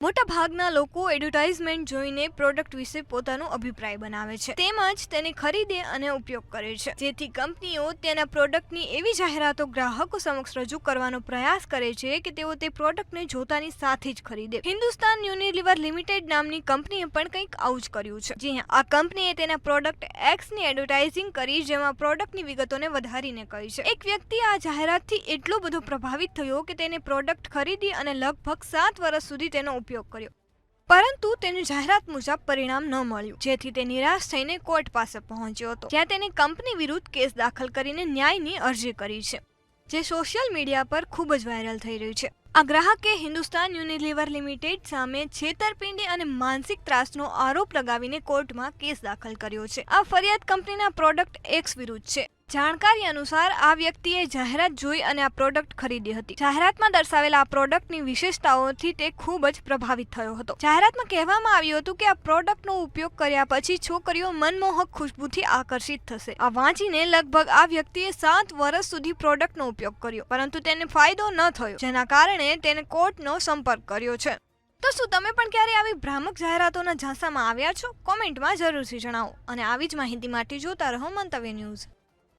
મોટા ભાગના લોકો એડવર્ટાઇઝમેન્ટ જોઈને પ્રોડક્ટ વિશે પોતાનો અભિપ્રાય બનાવે છે તેમજ તેને ખરીદે અને ઉપયોગ કરે છે, જેથી કંપનીઓ તેના પ્રોડક્ટની એવી જાહેરાતો ગ્રાહકો સમક્ષ રજૂ કરવાનો પ્રયાસ કરે છે કે તેઓ તે પ્રોડક્ટને જોતાની સાથે જ ખરીદે. હિન્દુસ્તાન યુનિલિવર લિમિટેડ નામની કંપનીએ પણ કંઈક આવું જ કર્યું છે. જી હા, આ કંપનીએ તેના પ્રોડક્ટ એક્સની એડવર્ટાઇઝિંગ કરી, જેમાં પ્રોડક્ટની વિગતોને વધારીને કહી છે. એક વ્યક્તિ આ જાહેરાતથી એટલો બધો પ્રભાવિત થયો કે તેને પ્રોડક્ટ ખરીદી અને લગભગ 7 વર્ષ સુધી તેનો ઉપયોગ કર્યો, પરંતુ તેને જાહેરાત મુજબ પરિણામ ન મળ્યું, જેથી તે નિરાશ થઈને કોર્ટ પાસે પહોંચ્યો હતો, જ્યાં તેને કંપની વિરુદ્ધ કેસ દાખલ કરીને ન્યાયની અરજી કરી છે, જે સોશિયલ મીડિયા પર ખૂબ જ વાયરલ થઈ રહ્યું છે. આ ગ્રાહકે હિન્દુસ્તાન યુનિલિવર લિમિટેડ સામે છેતરપિંડી અને માનસિક ત્રાસનો આરોપ લગાવીને કોર્ટમાં કેસ દાખલ કર્યો છે. આ ફરિયાદ કંપનીના પ્રોડક્ટ એક્સ વિરુદ્ધ છે. જાણકારી અનુસાર આ વ્યક્તિએ જાહેરાત જોઈ અને આ પ્રોડક્ટ ખરીદી હતી. જાહેરાતમાં દર્શાવેલા આ પ્રોડક્ટની વિશેષતાઓથી તે ખૂબ જ પ્રભાવિત થયો હતો. જાહેરાતમાં કહેવામાં આવ્યું હતું કે આ પ્રોડક્ટનો ઉપયોગ કર્યા પછી છોકરીઓ મનમોહક ખુશ્બુથી આકર્ષિત થશે. આ વાંચીને લગભગ આ વ્યક્તિએ 7 વર્ષ સુધી પ્રોડક્ટનો ઉપયોગ કર્યો, પરંતુ તેને ફાયદો ન થયો, જેના કારણે તેને કોર્ટનો સંપર્ક કર્યો છે. તો શું તમે પણ ક્યારે આવી ભ્રામક જાહેરાતોના ઝાંસામાં આવ્યા છો? કોમેન્ટમાં જરૂરથી જણાવો અને આવી જ માહિતી માટે જોતા રહો મંતવ્ય ન્યૂઝ.